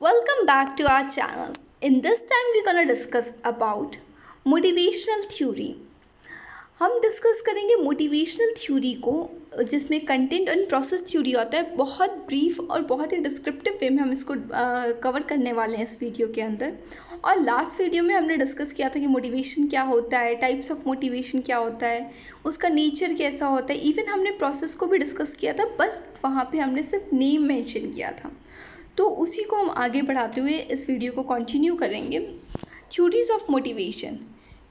Welcome back to our channel. In this time we're gonna discuss about motivational theory. हम discuss करेंगे motivational theory को, जिसमें content and process theory होता है। बहुत ब्रीफ और बहुत ही डिस्क्रिप्टिव वे में हम इसको कवर करने वाले हैं इस वीडियो के अंदर। और लास्ट वीडियो में हमने डिस्कस किया था कि मोटिवेशन क्या होता है, टाइप्स ऑफ मोटिवेशन क्या होता है, उसका नेचर कैसा होता है। इवन हमने प्रोसेस को भी डिस्कस किया था, बस वहाँ पे हमने सिर्फ नेम मेंशन किया था। तो उसी को हम आगे बढ़ाते हुए इस वीडियो को कंटिन्यू करेंगे। Theories of motivation.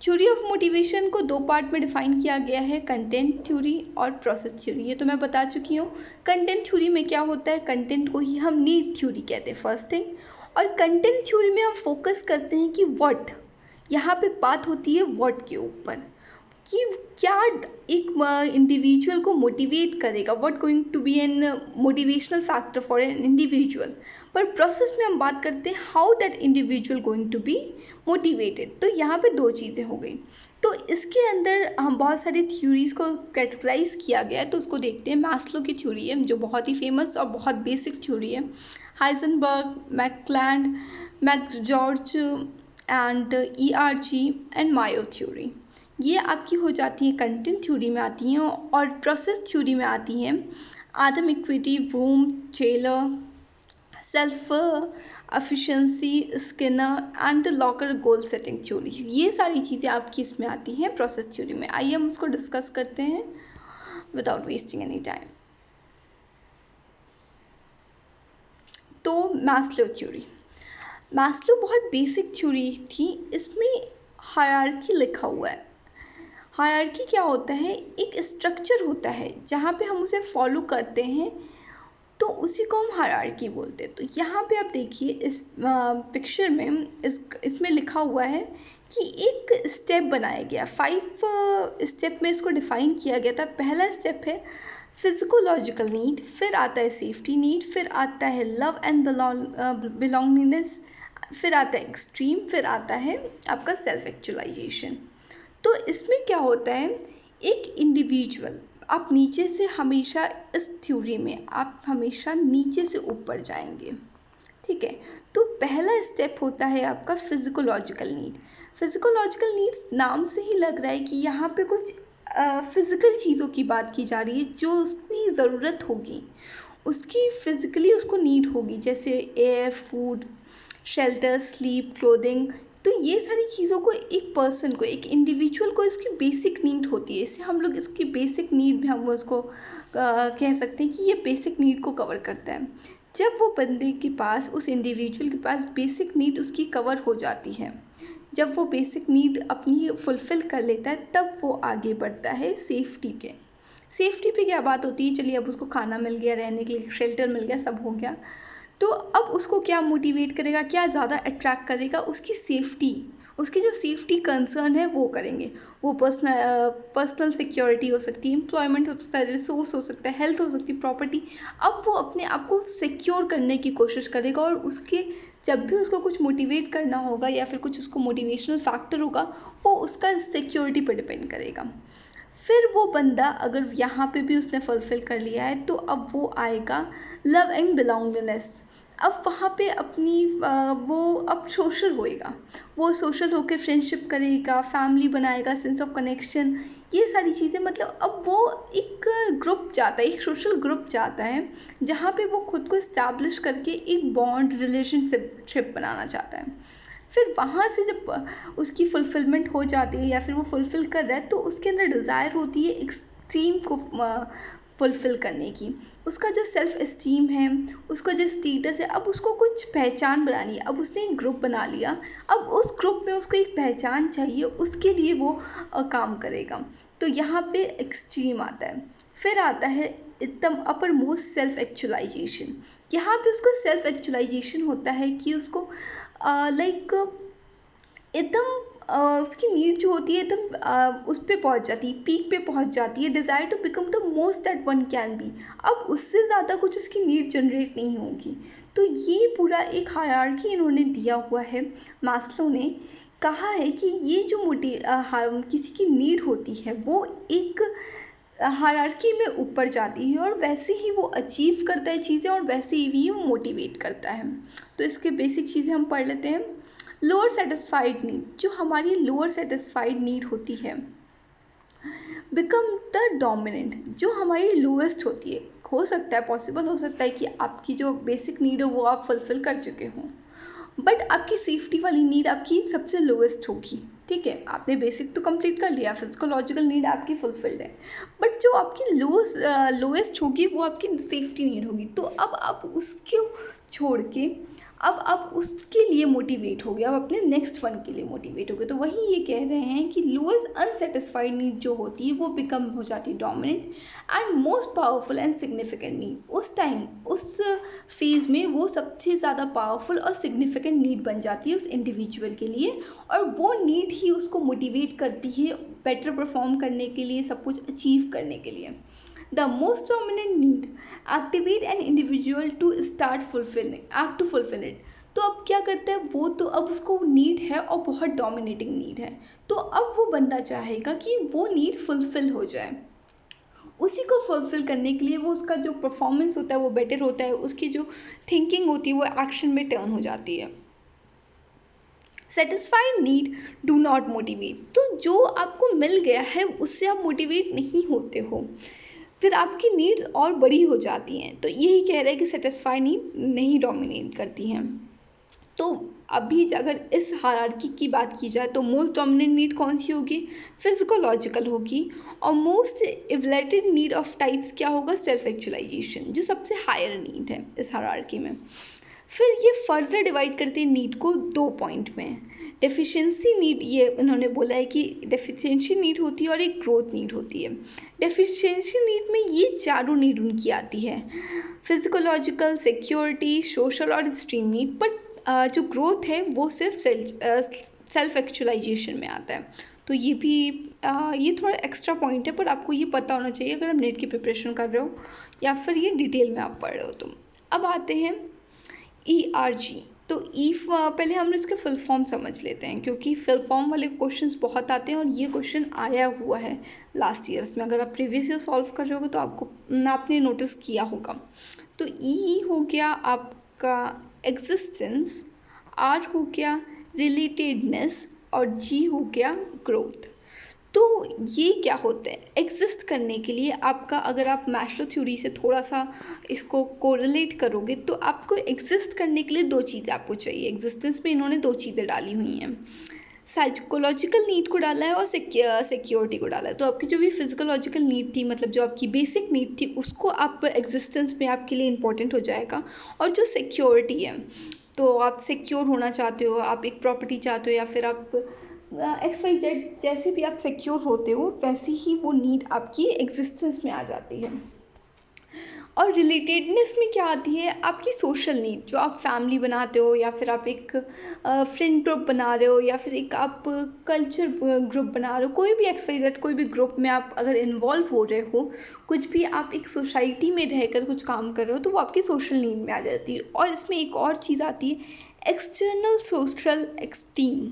Theory of motivation को दो पार्ट में डिफाइन किया गया है, कंटेंट थ्योरी और प्रोसेस थ्योरी। ये तो मैं बता चुकी हूँ। कंटेंट थ्योरी में क्या होता है, कंटेंट को ही हम नीड थ्योरी कहते हैं, फर्स्ट थिंग। और कंटेंट थ्योरी में हम फोकस करते हैं कि व्हाट, यहाँ पे बात होती है व्हाट के ऊपर, कि क्या एक इंडिविजुअल को मोटिवेट करेगा, what going to be an motivational factor for an individual. पर प्रोसेस में हम बात करते हैं how that individual going to be motivated. तो यहाँ पे दो चीज़ें हो गई। तो इसके अंदर हम बहुत सारी थ्योरीज को कैटेगराइज किया गया है, तो उसको देखते हैं। मैस्लो की थ्योरी है जो बहुत ही फेमस और बहुत बेसिक थ्योरी है। Heisenberg, McClelland, McGeorge and ERG and Mayo theory, ये आपकी हो जाती है कंटेंट थ्योरी में आती हैं। और प्रोसेस थ्योरी में आती हैं Adam equity, Vroom, Taylor, self efficiency, Skinner and Locker goal setting theory. ये सारी चीज़ें आपकी इसमें आती हैं प्रोसेस थ्योरी में। आइए हम उसको डिस्कस करते हैं विदाउट वेस्टिंग एनी टाइम। तो मैस्लो थ्योरी, मैस्लो बहुत बेसिक थ्योरी थी। इसमें हायरार्की लिखा हुआ है। हायरार्की क्या होता है, एक स्ट्रक्चर होता है जहाँ पे हम उसे फॉलो करते हैं, तो उसी को हम हायरार्की बोलते हैं। तो यहाँ पे आप देखिए इस पिक्चर में, इसमें लिखा हुआ है कि एक स्टेप बनाया गया, 5 स्टेप में इसको डिफाइन किया गया था। पहला स्टेप है फिजिकोलॉजिकल नीड, फिर आता है सेफ्टी नीड, फिर आता है लव एंड बिलोंगिंगनेस, फिर आता है एक्सट्रीम, फिर आता है आपका सेल्फ एक्चुअलाइजेशन। तो इसमें क्या होता है, एक इंडिविजुअल, आप नीचे से हमेशा, इस थ्योरी में आप हमेशा नीचे से ऊपर जाएंगे, ठीक है। तो पहला स्टेप होता है आपका फिजिकोलॉजिकल नीड। फिजिकोलॉजिकल नीड्स, नाम से ही लग रहा है कि यहाँ पे कुछ फिजिकल चीज़ों की बात की जा रही है जो उसकी ज़रूरत होगी, उसकी फिजिकली उसको नीड होगी, जैसे air, food, shelter, sleep, clothing. तो ये सारी चीज़ों को एक पर्सन को, एक इंडिविजुअल को इसकी बेसिक नीड होती है। इससे हम लोग इसकी बेसिक नीड भी हम उसको कह सकते हैं कि ये बेसिक नीड को कवर करता है। जब वो बंदे के पास, उस इंडिविजुअल के पास बेसिक नीड उसकी कवर हो जाती है, जब वो बेसिक नीड अपनी फुलफ़िल कर लेता है, तब वो आगे बढ़ता है सेफ्टी पे। सेफ्टी पे क्या बात होती है, चलिए अब उसको खाना मिल गया, रहने के लिए शेल्टर मिल गया, सब हो गया। तो अब उसको क्या मोटिवेट करेगा, क्या ज़्यादा अट्रैक्ट करेगा, उसकी सेफ्टी, उसकी जो सेफ्टी कंसर्न है वो करेंगे। वो पर्सनल सिक्योरिटी हो सकती है, एम्प्लॉयमेंट हो सकता है, रिसोर्स हो सकता है, हेल्थ हो सकती है, प्रॉपर्टी। अब वो अपने आप को सिक्योर करने की कोशिश करेगा, और उसके जब भी उसको कुछ मोटिवेट करना होगा या फिर कुछ उसको मोटिवेशनल फैक्टर होगा, वो उसका सिक्योरिटी पर डिपेंड करेगा। फिर वो बंदा अगर यहाँ पे भी उसने फुलफिल कर लिया है, तो अब वो आएगा लव एंड बिलोंगिंगनेस। अब वहाँ पे अपनी वो अब सोशल होएगा, वो सोशल होकर फ्रेंडशिप करेगा, फैमिली बनाएगा, सेंस ऑफ कनेक्शन, ये सारी चीज़ें। मतलब अब वो एक ग्रुप चाहता है, एक सोशल ग्रुप चाहता है, जहाँ पे वो खुद को इस्टेब्लिश करके एक बॉन्ड, रिलेशनशिप बनाना चाहता है। फिर वहाँ से जब उसकी फुलफिलमेंट हो जाती है या फिर वो फुलफिल कर रहा है, तो उसके अंदर डिज़ायर होती है एक्सट्रीम को फुलफिल करने की। उसका जो सेल्फ एस्टीम है, उसका जो स्टेटस है, अब उसको कुछ पहचान बनानी है। अब उसने एक ग्रुप बना लिया, अब उस ग्रुप में उसको एक पहचान चाहिए, उसके लिए वो काम करेगा। तो यहाँ पे एक्सट्रीम आता है। फिर आता है एकदम अपर मोस्ट सेल्फ एक्चुअलाइजेशन। यहाँ पे उसको सेल्फ एक्चुअलाइजेशन होता है कि उसको लाइक एकदम उसकी नीड जो होती है एकदम उस पे पहुंच जाती है, पीक पे पहुंच जाती है, desire to become the most that one can be. अब उससे ज़्यादा कुछ उसकी नीड जनरेट नहीं होगी। तो ये पूरा एक हायरार्की इन्होंने दिया हुआ है। मास्लो ने कहा है कि ये जो किसी की नीड होती है, वो एक हायरार्की में ऊपर जाती है और वैसे ही वो अचीव करता है चीज़ें और वैसे ही वो मोटिवेट करता है। तो इसके बेसिक चीज़ें हम पढ़ लेते हैं। लोअर सेटिस्फाइड नीड, जो हमारी लोअर सेटिस्फाइड नीड होती है, बिकम द डोमिनेंट, जो हमारी लोएस्ट होती है। हो सकता है, पॉसिबल हो सकता है कि आपकी जो बेसिक नीड है वो आप फुलफिल कर चुके हों, बट आपकी सेफ्टी वाली नीड आपकी सबसे लोएस्ट होगी। ठीक है, आपने बेसिक तो कंप्लीट कर लिया, फिजिकोलॉजिकल नीड आपकी फुलफिल्ड है, बट जो आपकी लोएस्ट होगी वो आपकी सेफ्टी नीड होगी। तो अब आप उसको छोड़ के अब आप उसके लिए मोटिवेट हो गए, अब अपने नेक्स्ट वन के लिए मोटिवेट हो गए। तो वही ये कह रहे हैं कि लोएस्ट अनसेटिस्फाइड नीड जो होती है वो बिकम हो जाती है dominant and most powerful and significant need. उस टाइम, उस फेज में वो सबसे ज़्यादा पावरफुल और सिग्निफिकेंट नीड बन जाती है उस इंडिविजुअल के लिए, और वो नीड ही उसको मोटिवेट करती है बेटर परफॉर्म करने के लिए, सब कुछ अचीव करने के लिए। The most dominant need activate an individual to start fulfilling act to fulfil it. तो अब क्या करता है वो, तो अब उसको नीड है और बहुत डोमिनेटिंग नीड है, तो अब वो बंदा चाहेगा कि वो नीड फुलफिल हो जाए। उसी को फुलफिल करने के लिए वो उसका जो परफॉर्मेंस होता है वो बेटर होता है, उसकी जो थिंकिंग होती है वो एक्शन में टर्न हो जाती है। Satisfied need do not motivate, तो जो आपको मिल गया है उससे आप मोटिवेट नहीं होते हो, फिर आपकी नीड्स और बड़ी हो जाती हैं। तो यही कह रहे हैं कि सेटिस्फाई नीड नहीं डोमिनेट करती हैं। तो अभी अगर इस हायरार्की की बात की जाए तो मोस्ट डोमिनेंट नीड कौन सी होगी? फिजिकोलॉजिकल होगी। और मोस्ट इवलेटेड नीड ऑफ टाइप्स क्या होगा? सेल्फ एक्चुअलाइजेशन, जो सबसे हायर नीड है इस हायरार्की में। फिर ये फर्दर डिवाइड करते हैं नीड को दो पॉइंट में। डेफिशिएंसी नीड, ये इन्होंने बोला है कि डेफिशिएंसी नीड होती है और एक ग्रोथ नीड होती है। डेफिशिएंसी नीड में ये चारों नीड उनकी आती है, फिजिकोलॉजिकल, सिक्योरिटी, सोशल और एक्सट्रीम नीड। बट जो ग्रोथ है वो सिर्फ सेल्फ एक्चुअलाइजेशन में आता है। तो ये भी ये थोड़ा एक्स्ट्रा पॉइंट है, पर आपको ये पता होना चाहिए अगर आप नेट की प्रिपरेशन कर रहे हो या फिर ये डिटेल में आप पढ़ रहे हो तो। अब आते हैं ERG। तो पहले हम इसके फुल फॉर्म समझ लेते हैं, क्योंकि फुल फॉर्म वाले क्वेश्चंस बहुत आते हैं और ये क्वेश्चन आया हुआ है लास्ट ईयर्स में। अगर आप प्रीवियस ईयर सॉल्व कर रहे हो तो आपने नोटिस किया होगा। तो E हो गया आपका एग्जिस्टेंस, R हो गया रिलेटेडनेस और G हो गया ग्रोथ। तो ये क्या होता है? एग्जिस्ट करने के लिए आपका, अगर आप मैस्लो थ्योरी से थोड़ा सा इसको कोरिलेट करोगे तो आपको एग्जिस्ट करने के लिए दो चीज़ें आपको चाहिए। एग्जिस्टेंस में इन्होंने दो चीज़ें डाली हुई हैं, साइकोलॉजिकल नीड को डाला है और सिक्योरिटी को डाला है। तो आपकी जो भी फिजिकोलॉजिकल नीड थी, मतलब जो आपकी बेसिक नीड थी, उसको आप एग्जिस्टेंस में आपके लिए इम्पोर्टेंट हो जाएगा। और जो सिक्योरिटी है, तो आप सिक्योर होना चाहते हो, आप एक प्रॉपर्टी चाहते हो या फिर आप XYZ जैसे भी आप सिक्योर होते हो, वैसी ही वो नीड आपकी एग्जिस्टेंस में आ जाती है। और रिलेटेडनेस में क्या आती है? आपकी सोशल नीड, जो आप फैमिली बनाते हो या फिर आप एक फ्रेंड ग्रुप बना रहे हो या फिर एक आप कल्चर ग्रुप बना रहे हो, कोई भी XYZ कोई भी ग्रुप में आप अगर इन्वॉल्व हो रहे हो, कुछ भी आप एक सोसाइटी में रहकर कुछ काम कर रहे हो, तो वो आपकी सोशल नीड में आ जाती है। और इसमें एक और चीज़ आती है एक्सटर्नल सोशल एक्सटीम।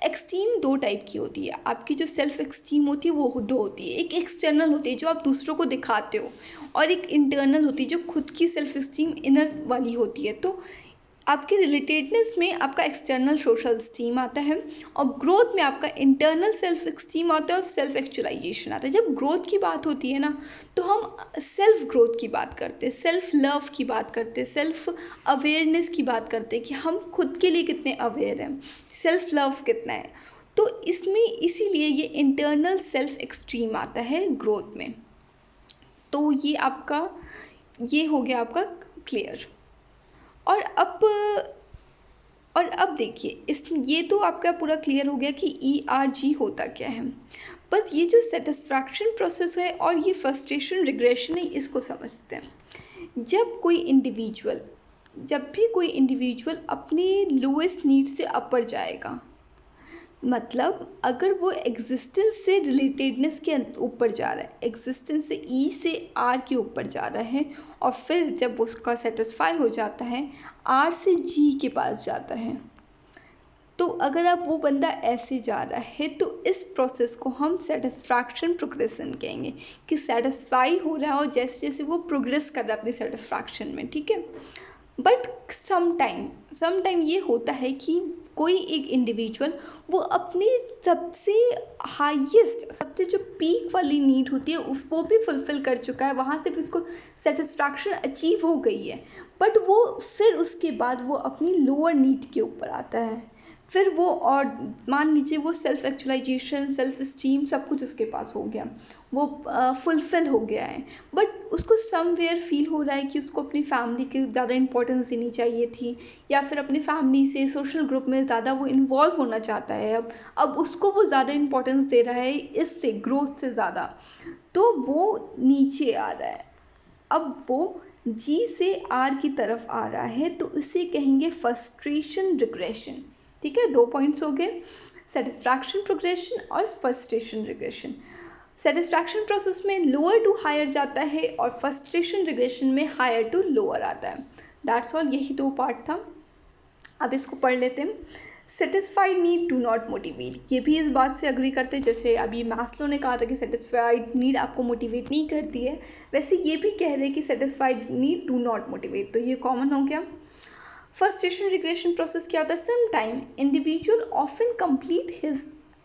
एक्सटीम दो टाइप की होती है, आपकी जो सेल्फ एक्सटीम होती है वो दो होती है। एक एक्सटर्नल होती है जो आप दूसरों को दिखाते हो, और एक इंटरनल होती है जो खुद की सेल्फ एक्सटीम इनर वाली होती है। तो आपके रिलेटेडनेस में आपका एक्सटर्नल सोशल स्टीम आता है और ग्रोथ में आपका इंटरनल सेल्फ एक्सटीम आता है और सेल्फ एक्चुअलाइजेशन आता है। जब ग्रोथ की बात होती है ना, तो हम सेल्फ ग्रोथ की बात करते हैं, सेल्फ लव की बात करते हैं, सेल्फ अवेयरनेस की बात करते हैं कि हम खुद के लिए कितने अवेयर हैं, सेल्फ लव कितना है। तो इसमें इसीलिए ये इंटरनल सेल्फ एक्सट्रीम आता है ग्रोथ में। तो ये हो गया आपका क्लियर। और अब देखिए, ये तो आपका पूरा क्लियर हो गया कि ERG होता क्या है। बस ये जो सेटिस्फैक्शन प्रोसेस है और ये फ्रस्ट्रेशन रिग्रेशन है, इसको समझते हैं। जब भी कोई इंडिविजुअल अपने लोएस्ट नीड से अपर जाएगा, मतलब अगर वो एग्जिस्टेंस से रिलेटेडनेस के ऊपर जा रहा है, एग्जिस्टेंस से E से R के ऊपर जा रहा है, और फिर जब उसका सेटिस्फाई हो जाता है R से G के पास जाता है, तो अगर आप वो बंदा ऐसे जा रहा है तो इस प्रोसेस को हम सेटिस्फैक्शन प्रोग्रेशन कहेंगे, कि सेटिस्फाई हो रहा है और जैसे जैसे वो प्रोग्रेस कर रहा है अपनी सेटिस्फैक्शन में, ठीक है। बट समटाइम ये होता है कि कोई एक इंडिविजुअल वो अपनी सबसे हाईएस्ट, सबसे जो पीक वाली नीड होती है उस वो भी फुलफिल कर चुका है, वहाँ से भी उसको सेटिस्फैक्शन अचीव हो गई है, बट वो फिर उसके बाद वो अपनी लोअर नीड के ऊपर आता है, फिर वो, और मान लीजिए वो सेल्फ एक्चुअलाइजेशन, सेल्फ स्टीम सब कुछ उसके पास हो गया, वो फुलफिल हो गया है, बट उसको समवेयर फील हो रहा है कि उसको अपनी फैमिली की ज़्यादा इंपॉर्टेंस देनी चाहिए थी, या फिर अपनी फैमिली से सोशल ग्रुप में ज़्यादा वो इन्वॉल्व होना चाहता है, अब उसको वो ज़्यादा इंपॉर्टेंस दे रहा है इससे ग्रोथ से ज़्यादा, तो वो नीचे आ रहा है। अब वो जी से आर की तरफ आ रहा है, तो इसे कहेंगे फ्रस्ट्रेशन रिग्रेशन, ठीक है। 2 पॉइंट्स हो गए, सेटिस्फैक्शन प्रोग्रेशन और फ्रस्ट्रेशन रिग्रेशन। सेटिस्फैक्शन प्रोसेस में लोअर टू हायर जाता है और फ्रस्ट्रेशन रिग्रेशन में हायर टू लोअर आता है। दैट्स ऑल, यही 2 पार्ट था। अब इसको पढ़ लेते हैं। Satisfied need do not motivate, ये भी इस बात से अग्री करते हैं, जैसे अभी मास्लो ने कहा था कि सेटिस्फाइड नीड आपको मोटिवेट नहीं करती है, वैसे ये भी कह रहे हैं कि satisfied need do not motivate, तो ये कॉमन हो गया। फ्रस्ट्रेशन रिग्रेशन प्रोसेस क्या होता है? Some time individual often complete his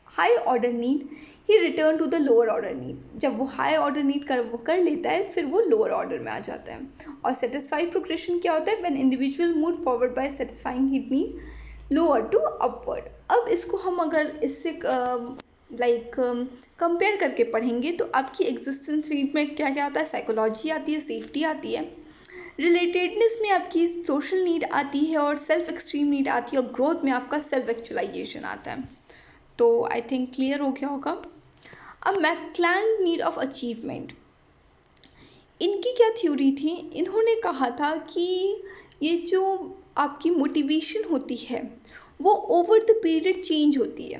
high order need, he return to the lower order need, जब वो हाई ऑर्डर नीड कर लेता है फिर वो लोअर ऑर्डर में आ जाता है। और सेटिस्फाइड प्रोग्रेशन क्या होता है? When individual move forward by satisfying his need lower to upward. अब इसको हम अगर इससे कंपेयर करके पढ़ेंगे तो आपकी एग्जिस्टेंस नीड में क्या क्या आता है? साइकोलॉजी आती है, सेफ्टी आती है, रिलेटेडनेस में आपकी सोशल नीड आती है, और सेल्फ एक्सट्रीम नीड आती है, और ग्रोथ में आपका सेल्फ एक्चुअलाइजेशन आता है। तो आई थिंक क्लियर हो गया होगा। अब मैकक्लैंड नीड ऑफ अचीवमेंट, इनकी क्या थ्योरी थी? इन्होंने कहा था कि ये जो आपकी मोटिवेशन होती है वो ओवर द पीरियड चेंज होती है।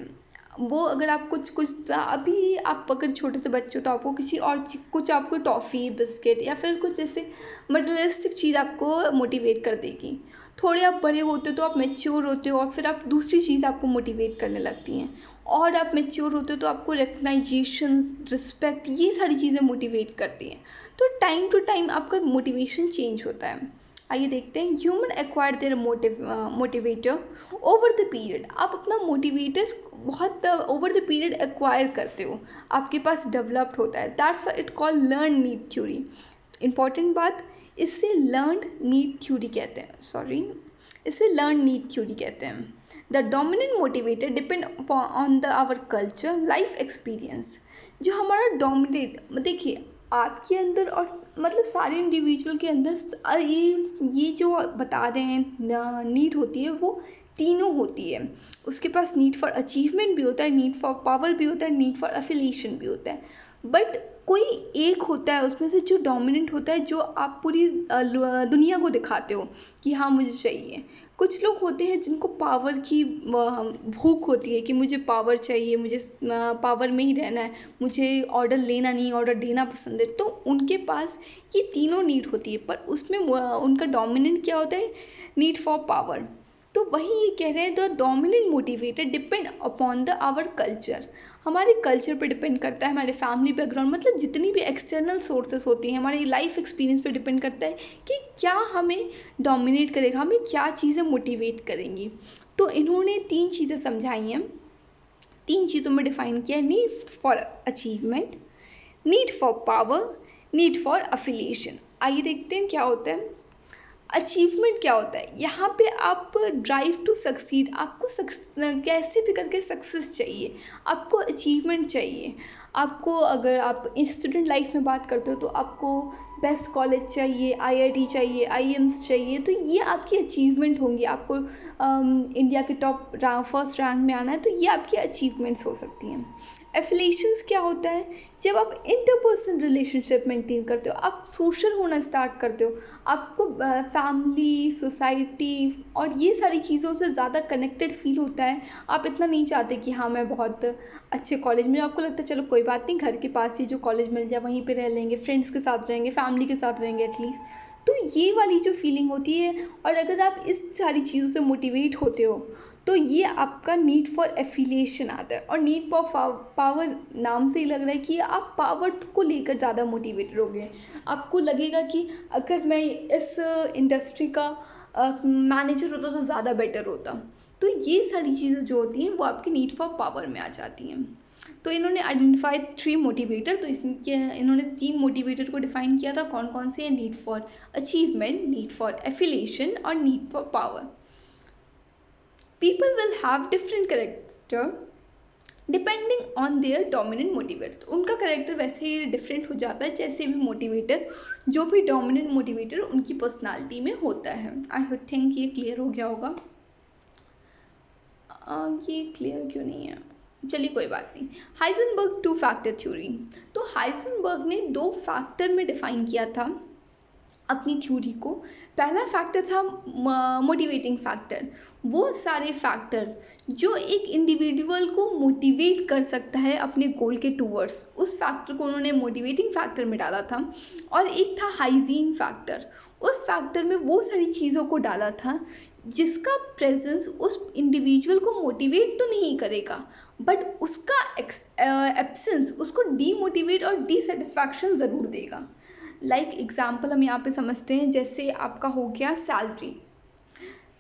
वो अगर आप कुछ अभी आप अगर छोटे से बच्चे हो तो आपको किसी और कुछ, आपको टॉफ़ी, बिस्किट या फिर कुछ ऐसे मटेरियलिस्टिक चीज़ आपको मोटिवेट कर देगी। थोड़े आप बड़े होते हो तो आप मैच्योर होते हो और फिर आप दूसरी चीज़ आपको मोटिवेट करने लगती हैं, और आप मैच्योर होते हो तो आपको रिकग्नाइजेशन, रिस्पेक्ट, ये सारी चीज़ें मोटिवेट करती हैं। तो टाइम टू टाइम आपका मोटिवेशन चेंज होता है। आइए देखते हैं। Human acquire their motivator over the period, आप अपना मोटिवेटर बहुत ओवर द पीरियड एक्वायर करते हो, आपके पास डेवलप्ड होता है। That's why it called learn need theory. Important बात, इससे लर्न नीड थ्योरी कहते हैं, इसे लर्न नीड थ्योरी कहते हैं। The dominant motivator depend on the our culture, life experience. जो हमारा डोमिनेट, देखिए आपके अंदर और मतलब सारे इंडिविजुअल के अंदर ये जो बता रहे हैं नीड होती है वो तीनों होती है। उसके पास नीड फॉर अचीवमेंट भी होता है, नीड फॉर पावर भी होता है, नीड फॉर एफिलिएशन भी होता है, बट कोई एक होता है उसमें से जो डोमिनेंट होता है, जो आप पूरी दुनिया को दिखाते हो कि हाँ मुझे चाहिए। कुछ लोग होते हैं जिनको पावर की भूख होती है कि मुझे पावर चाहिए, मुझे पावर में ही रहना है, मुझे ऑर्डर लेना नहीं ऑर्डर देना पसंद है, तो उनके पास ये तीनों नीड होती है, पर उसमें उनका डोमिनेंट क्या होता है? Need for power. तो वही ये कह रहे हैं, the dominant motivator depend upon the our culture, हमारे कल्चर पे डिपेंड करता है, हमारे फैमिली बैकग्राउंड, मतलब जितनी भी एक्सटर्नल सोर्सेस होती हैं, हमारी लाइफ एक्सपीरियंस पे डिपेंड करता है कि क्या हमें डोमिनेट करेगा, हमें क्या चीज़ें मोटिवेट करेंगी। तो इन्होंने 3 चीज़ें समझाई हैं, 3 चीज़ों में डिफाइन किया है: need for achievement, need for power, need for affiliation. आइए देखते हैं क्या होता है। अचीवमेंट क्या होता है? यहाँ पे आप ड्राइव टू सक्सीड, आपको कैसे भी करके सक्सेस चाहिए, आपको अचीवमेंट चाहिए। आपको, अगर आप स्टूडेंट लाइफ में बात करते हो तो आपको बेस्ट कॉलेज चाहिए, आईआईटी चाहिए, आईएम्स चाहिए, तो ये आपकी अचीवमेंट होंगी। आपको इंडिया के टॉप फर्स्ट रैंक में आना है, तो ये आपकी अचीवमेंट्स हो सकती हैं। एफिलिएशंस क्या होता है? जब आप इंटरपर्सनल रिलेशनशिप मेंटेन करते हो, आप सोशल होना स्टार्ट करते हो, आपको फैमिली, सोसाइटी और ये सारी चीज़ों से ज़्यादा कनेक्टेड फील होता है। आप इतना नहीं चाहते कि हाँ मैं बहुत अच्छे कॉलेज में, आपको लगता है चलो कोई बात नहीं, घर के पास ही जो कॉलेज मिल जाए वहीं पे रह लेंगे, फ्रेंड्स के साथ रहेंगे, फैमिली के साथ रहेंगे एटलीस्ट। तो ये वाली जो फीलिंग होती है, और अगर आप इस सारी चीज़ों से मोटिवेट होते हो तो ये आपका नीड फॉर एफिलिएशन आता है। और नीड फॉर पावर नाम से ही लग रहा है कि आप पावर को लेकर ज़्यादा मोटिवेटेड होगे। आपको लगेगा कि अगर मैं इस इंडस्ट्री का मैनेजर होता तो ज़्यादा बेटर होता। तो ये सारी चीज़ें जो होती हैं वो आपकी नीड फॉर पावर में आ जाती हैं। तो इन्होंने आइडेंटिफाइड 3 मोटिवेटर, तो इन्होंने 3 मोटिवेटर को डिफाइन किया था। कौन कौन से हैं? Need for achievement, need for affiliation और need for power. People will have different character depending on their dominant motivator. उनका कैरेक्टर वैसे ही डिफरेंट हो जाता है जैसे भी मोटिवेटर, जो भी डोमिनेंट मोटिवेटर उनकी पर्सनालिटी में होता है। आई थिंक ये क्लियर हो गया होगा। ये क्लियर क्यों नहीं है? चलिए कोई बात नहीं। Heisenberg 2 factor theory. तो हाइजेनबर्ग ने 2 फैक्टर में डिफाइन किया था अपनी थ्योरी को। पहला फैक्टर था मोटिवेटिंग फैक्टर, वो सारे फैक्टर जो एक इंडिविजुअल को मोटिवेट कर सकता है अपने गोल के टूवर्ड्स, उस फैक्टर को उन्होंने मोटिवेटिंग फैक्टर में डाला था। और एक था हाइजीन फैक्टर, उस फैक्टर में वो सारी चीज़ों को डाला था जिसका प्रेजेंस उस इंडिविजुअल को मोटिवेट तो नहीं करेगा बट उसका एब्सेंस उसको डीमोटिवेट और डिससेटिस्फैक्शन ज़रूर देगा। लाइक एग्जाम्पल हम यहाँ पे समझते हैं, जैसे आपका हो गया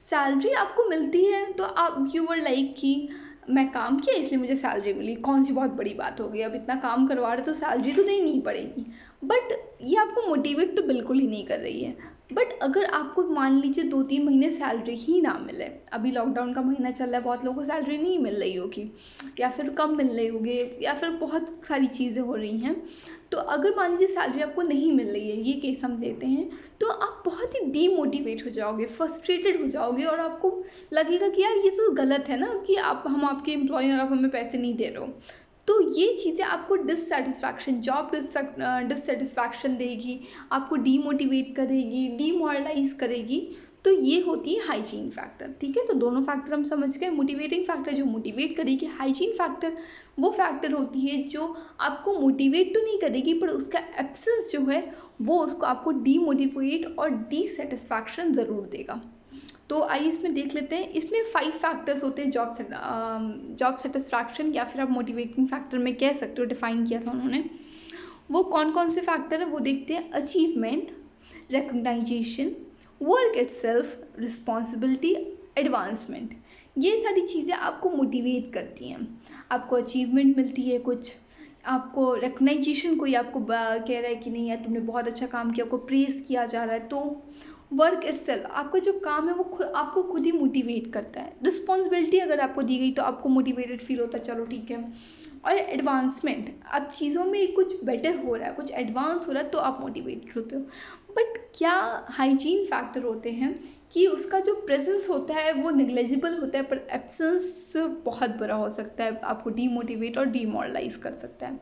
सैलरी आपको मिलती है तो आप यू वर लाइक कि मैं काम किया इसलिए मुझे सैलरी मिली, कौन सी बहुत बड़ी बात हो गई, अब इतना काम करवा रहे तो सैलरी तो नहीं पड़ेगी। बट ये आपको मोटिवेट तो बिल्कुल ही नहीं कर रही है। बट अगर आपको मान लीजिए 2-3 महीने सैलरी ही ना मिले, अभी लॉकडाउन का महीना चल रहा है, बहुत लोगों को सैलरी नहीं मिल रही होगी या फिर कम मिल रही होगी या फिर बहुत सारी चीज़ें हो रही हैं, तो अगर मान लीजिए सैलरी आपको नहीं मिल रही है, ये केस हम लेते हैं, तो आप बहुत ही डीमोटिवेट हो जाओगे, फ्रस्ट्रेटेड हो जाओगे और आपको लगेगा कि यार ये तो गलत है ना कि हम आपके एम्प्लॉय और आप हमें पैसे नहीं दे रहे हो। तो ये चीज़ें आपको जॉब डिससेटिस्फैक्शन देगी, आपको डीमोटिवेट करेगी, डीमोरलाइज करेगी। तो ये होती है हाइजीन फैक्टर। ठीक है, तो दोनों फैक्टर हम समझ गए। मोटिवेटिंग फैक्टर जो मोटिवेट करेगी, हाइजीन फैक्टर वो फैक्टर होती है जो आपको मोटिवेट तो नहीं करेगी पर उसका एब्सेंस जो है वो उसको आपको डीमोटिवेट और डिससेटिस्फैक्शन ज़रूर देगा। तो आइए इसमें देख लेते हैं। इसमें 5 फैक्टर्स होते हैं जॉब सेटिस्फैक्शन या फिर आप मोटिवेटिंग फैक्टर में कह सकते हो, डिफाइन किया था उन्होंने। वो कौन कौन से फैक्टर है वो देखते हैं। Achievement, recognisation, work itself, responsibility, advancement. ये सारी चीज़ें आपको मोटिवेट करती हैं। आपको अचीवमेंट मिलती है कुछ, आपको रिकग्नाइजेशन कोई आपको कह रहा है कि नहीं यार तुमने बहुत अच्छा काम किया, आपको प्रेज किया जा रहा है। तो वर्क इटसेल्फ, आपका जो काम है वो आपको खुद ही मोटिवेट करता है। रिस्पॉन्सिबिलिटी अगर आपको दी गई तो आपको मोटिवेटेड फील होता है, चलो ठीक है। और एडवांसमेंट, अब चीज़ों में कुछ बेटर हो रहा है, कुछ एडवांस हो रहा है तो आप मोटिवेटेड होते हो। बट क्या हाइजीन फैक्टर होते हैं कि उसका जो प्रेजेंस होता है वो निग्लेजिबल होता है पर एब्सेंस बहुत बुरा हो सकता है, आपको डीमोटिवेट और डीमोरलाइज कर सकता है।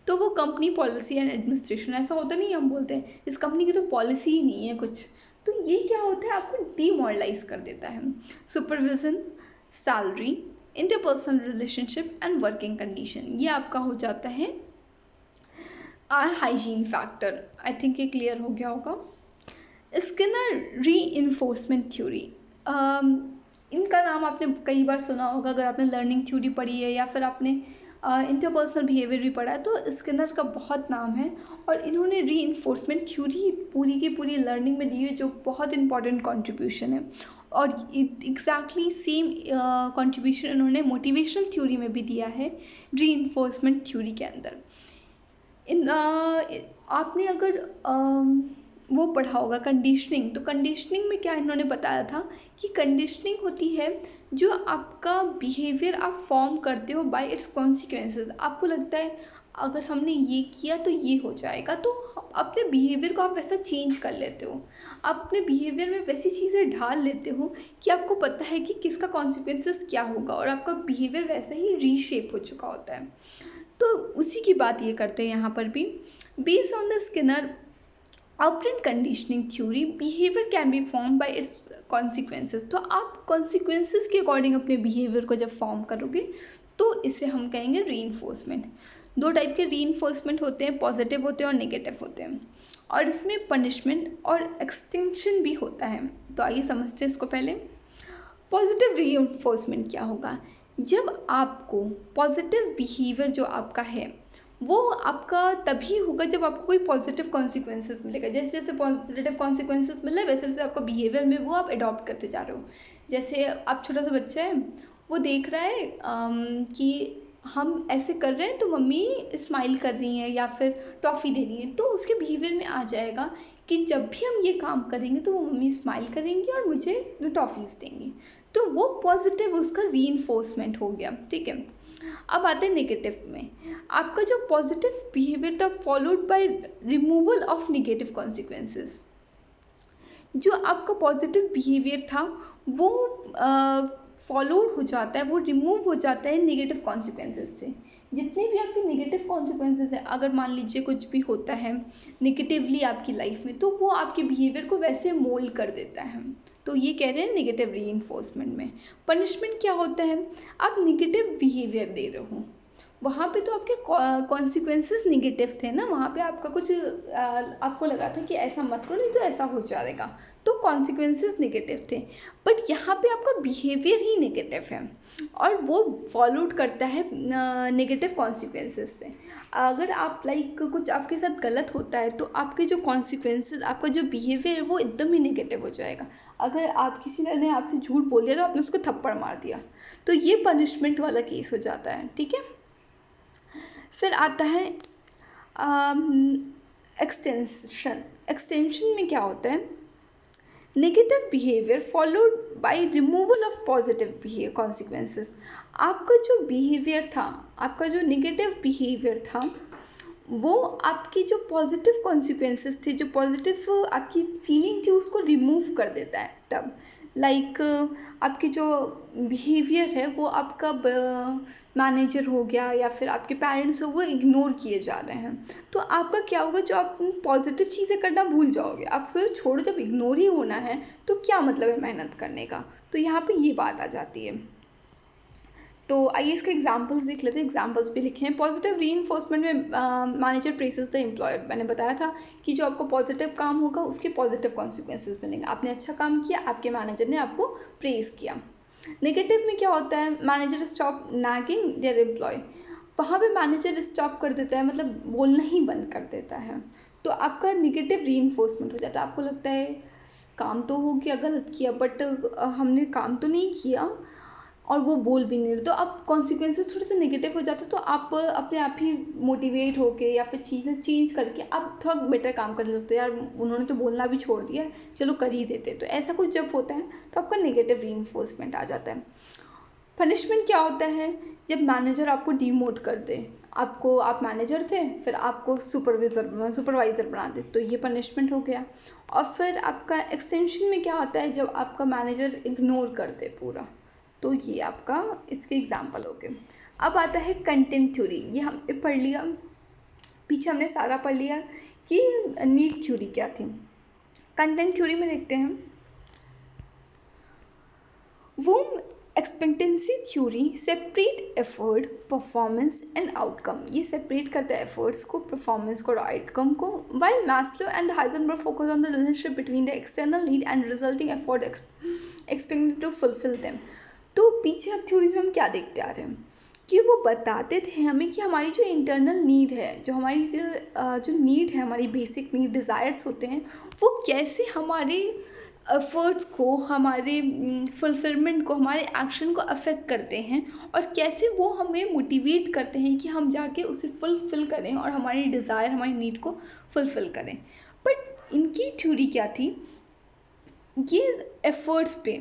तो वो कंपनी पॉलिसी एंड एडमिनिस्ट्रेशन, ऐसा होता नहीं, हम बोलते हैं इस कंपनी की तो पॉलिसी ही नहीं है कुछ, तो ये क्या होता है आपको डीमोरलाइज कर देता है। Supervision, salary, interpersonal relationship and working condition, ये आपका हो जाता है हाइजीन फैक्टर। आई थिंक ये क्लियर हो गया होगा। स्किनर रीइंफोर्समेंट थ्योरी, इनका नाम आपने कई बार सुना होगा अगर आपने लर्निंग थ्योरी पढ़ी है या फिर आपने इंटरपर्सनल बिहेवियर भी पढ़ा है, तो स्किनर का बहुत नाम है। और इन्होंने रीइंफोर्समेंट थ्योरी पूरी की पूरी लर्निंग में दी है, जो बहुत इंपॉर्टेंट कॉन्ट्रीब्यूशन है। और एग्जैक्टली सेम कॉन्ट्रीब्यूशन इन्होंने मोटिवेशनल थ्योरी में भी दिया है, रीइंफोर्समेंट थ्योरी के अंदर। आपने अगर वो पढ़ा होगा कंडीशनिंग, तो कंडीशनिंग में क्या इन्होंने बताया था कि कंडीशनिंग होती है जो आपका बिहेवियर आप फॉर्म करते हो बाय इट्स कॉन्सिक्वेंसेस। आपको लगता है अगर हमने ये किया तो ये हो जाएगा, तो अपने बिहेवियर को आप वैसा चेंज कर लेते हो, आप अपने बिहेवियर में वैसी चीज़ें ढाल लेते हो कि आपको पता है कि किसका कॉन्सिक्वेंसेस क्या होगा और आपका बिहेवियर वैसा ही रीशेप हो चुका होता है। तो उसी की बात ये करते हैं यहाँ पर भी। Based on the Skinner operant conditioning theory, behaviour can be form by it's consequences. तो आप कॉन्सिक्वेंसेस के अकॉर्डिंग अपने बिहेवियर को जब फॉर्म करोगे तो इसे हम कहेंगे रीइंफोर्समेंट। 2 टाइप के रीइंफोर्समेंट होते हैं, पॉजिटिव होते हैं और नेगेटिव होते हैं, और इसमें पनिशमेंट और एक्सटिंक्शन भी होता है। तो आइए समझते हैं इसको पहले। पॉजिटिव पॉजिटिव रीइंफोर्समेंट क्या होगा? जब आपको पॉजिटिव बिहेवियर जो आपका है वो आपका तभी होगा जब आपको कोई पॉजिटिव कॉन्सिक्वेंसेस मिलेगा। जैसे जैसे पॉजिटिव कॉन्सिक्वेंसेस मिल रहा है वैसे वैसे आपका बिहेवियर में वो आप अडॉप्ट करते जा रहे हो। जैसे आप छोटा सा बच्चा है, वो देख रहा है कि हम ऐसे कर रहे हैं तो मम्मी स्माइल कर रही हैं या फिर टॉफ़ी दे रही हैं, तो उसके बिहेवियर में आ जाएगा कि जब भी हम ये काम करेंगे तो वो मम्मी स्माइल करेंगी और मुझे टॉफ़ीज़ देंगी। तो वो पॉजिटिव उसका रीइंफोर्समेंट हो गया। ठीक है, अब आते हैं नेगेटिव में। आपका जो पॉजिटिव बिहेवियर था followed by removal of negative consequences. जो आपका पॉजिटिव बिहेवियर था वो फॉलोड हो जाता है, वो रिमूव हो जाता है नेगेटिव कॉन्सिक्वेंसेस से। जितने भी आपके नेगेटिव कॉन्सिक्वेंसेस हैं, अगर मान लीजिए कुछ भी होता है नेगेटिवली आपकी लाइफ में, तो वो आपके बिहेवियर को वैसे मोल्ड कर देता है। तो ये कह रहे हैं नेगेटिव रीइंफोर्समेंट में। पनिशमेंट क्या होता है? आप नेगेटिव बिहेवियर दे रहे हो, वहाँ पे तो आपके कॉन्सिक्वेंसेस नेगेटिव थे ना, वहाँ पे आपका कुछ आपको लगा था कि ऐसा मत करो नहीं तो ऐसा हो जाएगा, तो कॉन्सिक्वेंसेस नेगेटिव थे। बट यहाँ पे आपका बिहेवियर ही नेगेटिव है और वो फॉलोड करता है नेगेटिव कॉन्सिक्वेंसेस से। अगर आप लाइक कुछ आपके साथ गलत होता है तो आपके जो कॉन्सिक्वेंसेस, आपका जो बिहेवियर है वो एकदम ही नेगेटिव हो जाएगा। अगर आप किसी ने आपसे झूठ बोल दिया तो आपने उसको थप्पड़ मार दिया, तो ये पनिशमेंट वाला केस हो जाता है। ठीक है, फिर आता है एक्सटेंशन। एक्सटेंशन में क्या होता है? Negative behaviour followed by removal of positive behaviour consequences. आपका जो बिहेवियर था, आपका जो नेगेटिव बिहेवियर था, वो आपकी जो पॉजिटिव कॉन्सिक्वेंसेस थे, जो पॉजिटिव आपकी फीलिंग थी, उसको रिमूव कर देता है। तब लाइक आपकी जो बिहेवियर है वो आपका मैनेजर हो गया या फिर आपके पेरेंट्स हो, वो इग्नोर किए जा रहे हैं, तो आपका क्या होगा? जो आप पॉजिटिव चीज़ें करना भूल जाओगे। आप सोचो छोड़ो, जब इग्नोर ही होना है तो क्या मतलब है मेहनत करने का? तो यहाँ पे ये बात आ जाती है। तो आइए इसके एग्जांपल्स देख लेते हैं। एग्जांपल्स भी लिखे हैं। पॉजिटिव रीइंफोर्समेंट में मैनेजर प्रेजेस द एम्प्लॉयर। मैंने बताया था कि जो आपको पॉजिटिव काम होगा उसके पॉजिटिव कॉन्सिक्वेंसेस मिलेंगे। आपने अच्छा काम किया, आपके मैनेजर ने आपको प्रेज किया। नेगेटिव में क्या होता है? Manager stop nagging their employee. वहाँ पे मैनेजर स्टॉप कर देता है, मतलब बोलना ही बंद कर देता है, तो आपका नेगेटिव रीइंफोर्समेंट हो जाता है। आपको लगता है काम तो हो गया, गलत किया, बट हमने काम तो नहीं किया और वो बोल भी नहीं रहे, तो अब कॉन्सिक्वेंसेस थोड़े से नेगेटिव हो जाते हैं। तो आप अपने आप ही मोटिवेट होके या फिर चीज़ें चेंज करके आप थोड़ा बेटर काम करने लगते हो। यार उन्होंने तो बोलना भी छोड़ दिया, चलो कर ही देते। तो ऐसा कुछ जब होता है तो आपका नेगेटिव रीइंफोर्समेंट आ जाता है। पनिशमेंट क्या होता है? जब मैनेजर आपको डीमोट कर दे, आपको, आप मैनेजर थे फिर आपको सुपरवाइज़र बना दे, तो ये पनिशमेंट हो गया। और फिर आपका एक्सटेंशन में क्या होता है? जब आपका मैनेजर इग्नोर कर दे पूरा, तो ये आपका इसके एग्जाम्पल हो गए। अब आता है कंटेंट थ्योरी। ये हमने पढ़ लिया, पीछे हमने सारा पढ़ लिया कि नीड थ्योरी क्या थी। कंटेंट थ्योरी में देखते हैं वो expectancy theory separate effort, performance and outcome. ये सेपरेट करता है एफर्ट्स को, परफॉर्मेंस को और आउटकम को। While Maslow and Heisenberg focus on the relationship between the external need and resulting effort expected to fulfil them. तो पीछे अब थ्योरीज में हम क्या देखते आ रहे हैं कि वो बताते थे हमें कि हमारी जो इंटरनल नीड है, जो हमारी जो नीड है, हमारी बेसिक नीड, डिज़ायर्स होते हैं, वो कैसे हमारे एफर्ट्स को, हमारे फुलफिलमेंट को, हमारे एक्शन को अफेक्ट करते हैं और कैसे वो हमें मोटिवेट करते हैं कि हम जाके उसे फुलफिल करें और हमारी डिज़ायर, हमारी नीड को फुलफिल करें। बट इनकी थ्योरी क्या थी? ये एफर्ट्स पे,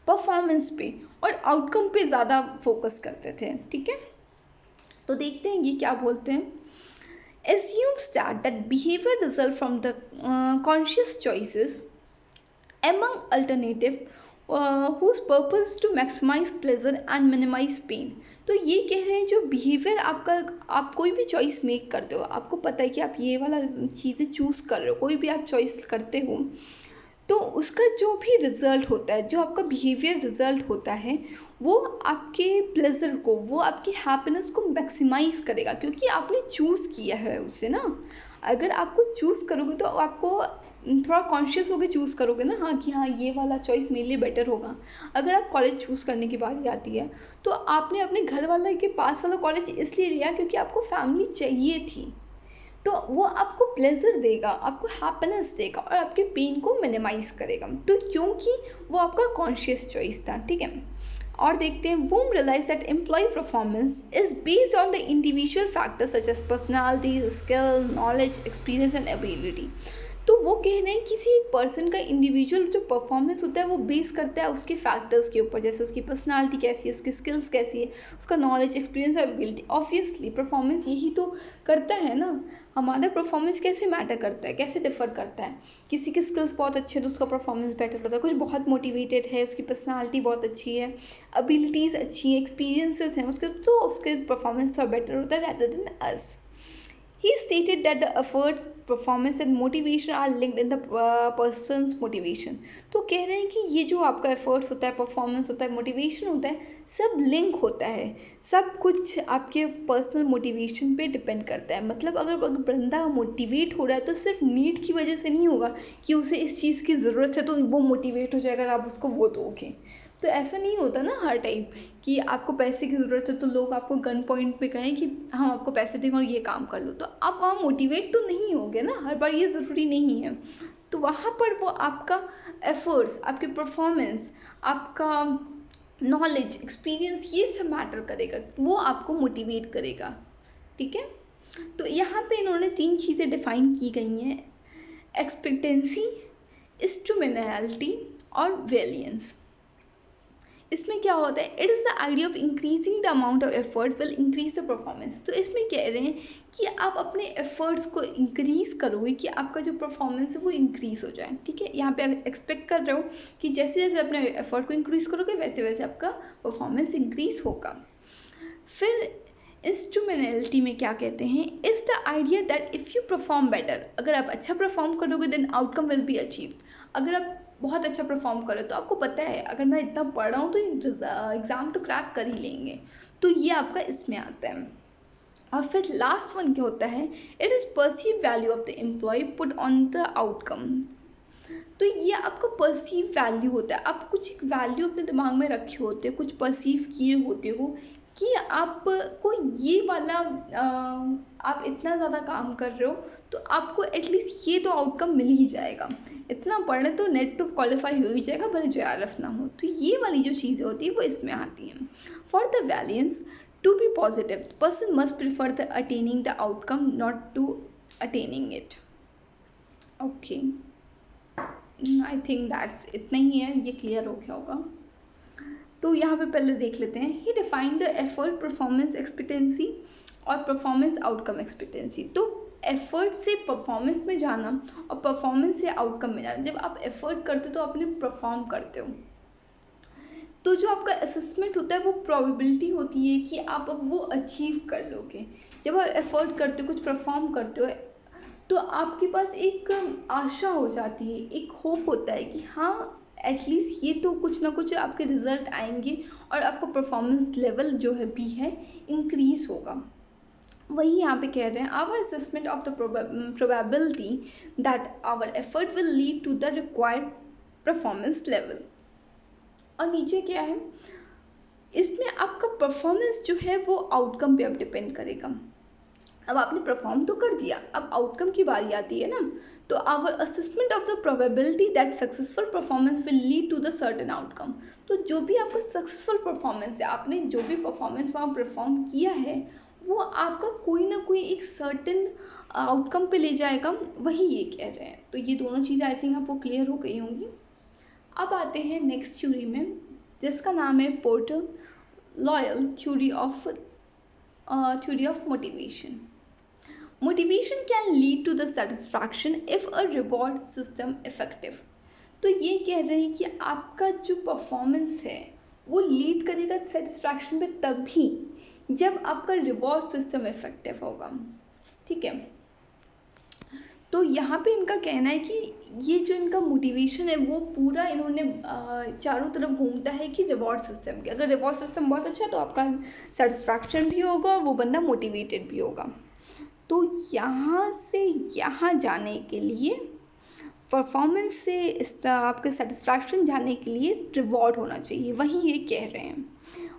परफॉर्मेंस पे और आउटकम पे ज़्यादा फोकस करते थे। ठीक है, तो देखते हैं ये क्या बोलते हैं। assumes that behavior result from the conscious choices among alternative whose purpose is to maximize pleasure and minimize pain। तो ये कह रहे हैं जो बिहेवियर आपका, आप कोई भी चॉइस मेक करते हो, आपको पता है कि आप ये वाला चीज़ें चूज़ कर रहे हो, कोई भी आप चॉइस करते हो, तो उसका जो भी रिजल्ट होता है, जो आपका बिहेवियर रिजल्ट होता है, वो आपके प्लेजर को, वो आपकी हैप्पीनेस को मैक्सिमाइज करेगा, क्योंकि आपने चूज़ किया है उसे ना। अगर आपको चूज़ करोगे तो आपको थोड़ा कॉन्शियस होकर चूज़ करोगे ना, हाँ कि हाँ ये वाला चॉइस मेरे लिए बेटर होगा। अगर आप कॉलेज चूज़ करने की बारी आती है तो आपने अपने घर वाले के पास वाला कॉलेज इसलिए लिया क्योंकि आपको फैमिली चाहिए थी, तो वो आपको प्लेजर देगा, आपको हैप्पीनेस देगा और आपके पेन को मिनिमाइज करेगा, तो क्योंकि वो आपका कॉन्शियस चॉइस था, ठीक है। और देखते हैं, whom realise that employ performance is based on the individual factors such as personality, skill, knowledge, experience and ability. तो वो कह रहे हैं किसी एक पर्सन का इंडिविजुअल जो परफॉर्मेंस होता है वो बेस करता है उसके फैक्टर्स के ऊपर, जैसे उसकी पर्सनालिटी कैसी है, उसकी स्किल्स कैसी है, उसका नॉलेज, एक्सपीरियंस और एबिलिटी। ऑब्वियसली परफॉर्मेंस यही तो करता है ना, हमारा परफॉर्मेंस कैसे मैटर करता है, कैसे डिफर करता है। किसी की स्किल्स बहुत अच्छे है तो उसका परफॉर्मेंस बेटर होता है, कुछ बहुत मोटिवेटेड है उसकी पर्सनालिटी बहुत अच्छी है, एबिलिटीज़ अच्छी है, एक्सपीरियंसेस हैं उसके, तो उसके परफॉर्मेंस थोड़ा बेटर होता है rather than us. He stated that the effort, performance and motivation are linked in the person's motivation. तो कह रहे हैं कि ये जो आपका एफर्ट्स होता है, परफॉर्मेंस होता है, मोटिवेशन होता है, सब लिंक होता है, सब कुछ आपके पर्सनल मोटिवेशन पे डिपेंड करता है। मतलब अगर बंदा मोटिवेट हो रहा है तो सिर्फ नीड की वजह से नहीं होगा कि उसे इस चीज़ की ज़रूरत है तो वो मोटिवेट हो जाएगा अगर आप उसको वो दोगे। तो ऐसा नहीं होता ना हर टाइम कि आपको पैसे की ज़रूरत है तो लोग आपको गन पॉइंट पे कहें कि हम आपको पैसे देंगे और ये काम कर लो, तो आप वहाँ मोटिवेट तो नहीं होगे ना, हर बार ये ज़रूरी नहीं है। तो वहाँ पर वो आपका एफर्ट्स, आपके परफॉर्मेंस, आपका नॉलेज, एक्सपीरियंस, ये सब मैटर करेगा, वो आपको मोटिवेट करेगा, ठीक है। तो यहाँ पे इन्होंने 3 चीज़ें डिफाइन की गई हैं, एक्सपेक्टेंसी, इंस्ट्रूमेंटलिटी और वेरिएंस। इसमें क्या होता है, it is the idea of increasing the amount of effort will increase the performance. तो इसमें कह रहे हैं कि आप अपने एफर्ट्स को इंक्रीज करोगे कि आपका जो परफॉर्मेंस है वो इंक्रीज हो जाए, ठीक है। यहाँ पे एक्सपेक्ट कर रहे हो कि जैसे जैसे अपने एफर्ट को इंक्रीज करोगे वैसे वैसे आपका परफॉर्मेंस इंक्रीज होगा। फिर इंस्ट्रूमेंटलिटी में क्या कहते हैं, is the idea that if you perform better, अगर आप अच्छा परफॉर्म करोगे then outcome will be achieve. अगर आप बहुत अच्छा परफॉर्म करो तो आपको पता है अगर मैं इतना पढ़ रहा हूँ तो एग्ज़ाम तो क्रैक कर ही लेंगे, तो ये आपका इसमें आता है। और फिर लास्ट वन क्या होता है, it is perceive value of the employee put on the outcome. तो ये आपका परसीव वैल्यू होता है, आप कुछ एक वैल्यू अपने दिमाग में रखे होते हो, कुछ परसीव किए होते हो कि आपको ये वाला आप इतना ज़्यादा काम कर रहे हो तो आपको एटलीस्ट ये तो आउटकम मिल ही जाएगा, इतना पढ़े तो नेट तो क्वालिफाई हो ही जाएगा भले JRF ना हो। तो ये वाली जो चीज़ें होती है वो इसमें आती हैं। For the valence to be positive person must prefer the attaining the outcome not to attaining it. Okay, I think that's इतना ही है, ये क्लियर हो गया होगा। तो यहाँ पे पहले देख लेते हैं, he defined the effort, performance expectancy और परफॉर्मेंस आउटकम एक्सपेक्टेंसी। तो एफर्ट से परफॉर्मेंस में जाना और परफॉर्मेंस से आउटकम में जाना, जब आप एफर्ट करते हो तो अपने परफॉर्म करते हो, तो जो आपका असेसमेंट होता है वो प्रोबेबिलिटी होती है कि आप अब वो अचीव कर लोगे। जब आप एफर्ट करते हो, कुछ परफॉर्म करते हो, तो आपके पास एक आशा हो जाती है, एक होप होता है कि हाँ एटलीस्ट ये तो कुछ ना कुछ आपके रिजल्ट आएंगे और आपका परफॉर्मेंस लेवल जो है भी है इंक्रीज होगा। वही यहाँ पे कह रहे हैं, our assessment of the probability that our effort will lead to the required performance level. और नीचे क्या है, इसमें आपका परफॉर्मेंस जो है वो आउटकम पे अब डिपेंड करेगा। अब आपने परफॉर्म तो कर दिया, अब आउटकम की बारी आती है ना। तो our assessment of the probability that successful performance will lead to the certain outcome. तो जो भी आपका सक्सेसफुल परफॉर्मेंस है, आपने जो भी परफॉर्मेंस वहाँ परफॉर्म किया है वो आपका कोई ना कोई एक सर्टेन आउटकम पे ले जाएगा, वही ये कह रहे हैं। तो ये दोनों चीज़ें आई थिंक आपको क्लियर हो गई होंगी। अब आते हैं नेक्स्ट थ्योरी में जिसका नाम है porter loyal theory of motivation. Motivation can lead to the satisfaction if a reward system effective। तो ये कह रहे हैं कि आपका जो परफॉर्मेंस है वो लीड करेगा सेटिस्फैक्शन पे तभी जब आपका रिवॉर्ड सिस्टम इफेक्टिव होगा, ठीक है। तो यहाँ पे इनका कहना है कि ये जो इनका मोटिवेशन है वो पूरा इन्होंने चारों तरफ घूमता है कि रिवॉर्ड सिस्टम के, अगर रिवॉर्ड सिस्टम बहुत अच्छा है तो आपका सेटिस्फैक्शन भी होगा और वो बंदा मोटिवेटेड भी होगा। तो यहाँ से यहाँ जाने के लिए परफॉर्मेंस से आपके सेटिस्फैक्शन जानने के लिए रिवॉर्ड होना चाहिए, वही ये कह रहे हैं।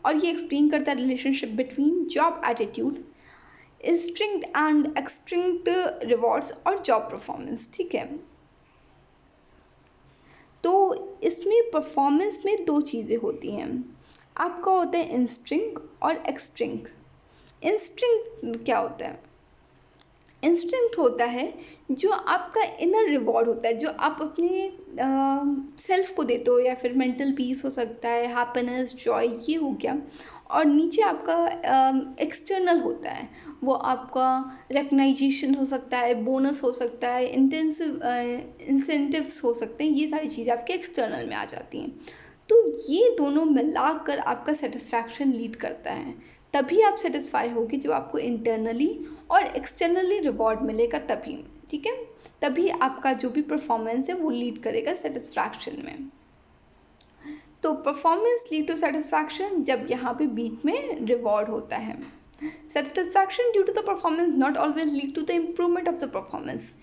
और ये एक्सप्लेन करता है relationship between job attitude, instinct and extinct rewards और जॉब परफॉर्मेंस। ठीक है, तो इसमें परफॉर्मेंस में दो चीज़ें होती हैं, आपका होता है इंस्टिंक्ट और एक्सटिंक्ट। इंस्टिंक्ट क्या होता है? इंस्टिंक्ट होता है जो आपका इनर रिवॉर्ड होता है, जो आप अपने सेल्फ को देते हो, या फिर मेंटल पीस हो सकता है, हैप्पीनेस, जॉय, ये हो गया। और नीचे आपका एक्सटर्नल होता है, वो आपका रिकग्नाइजेशन हो सकता है, बोनस हो सकता है, इंसेंटिव्स हो सकते हैं, ये सारी चीज़ें आपके एक्सटर्नल में आ जाती हैं। तो ये दोनों मिलाकर आपका सेटिस्फैक्शन लीड करता है, तभी आप सेटिस्फाई होगी जब आपको इंटरनली और एक्सटर्नली रिवॉर्ड मिलेगा तभी। ठीक है, तभी आपका जो भी परफॉर्मेंस है वो लीड करेगा सेटिस्फैक्शन में। तो परफॉर्मेंस लीड टू सेटिस्फैक्शन जब यहाँ पे बीच में रिवॉर्ड होता है। Satisfaction due to the performance not always lead to the improvement of the performance.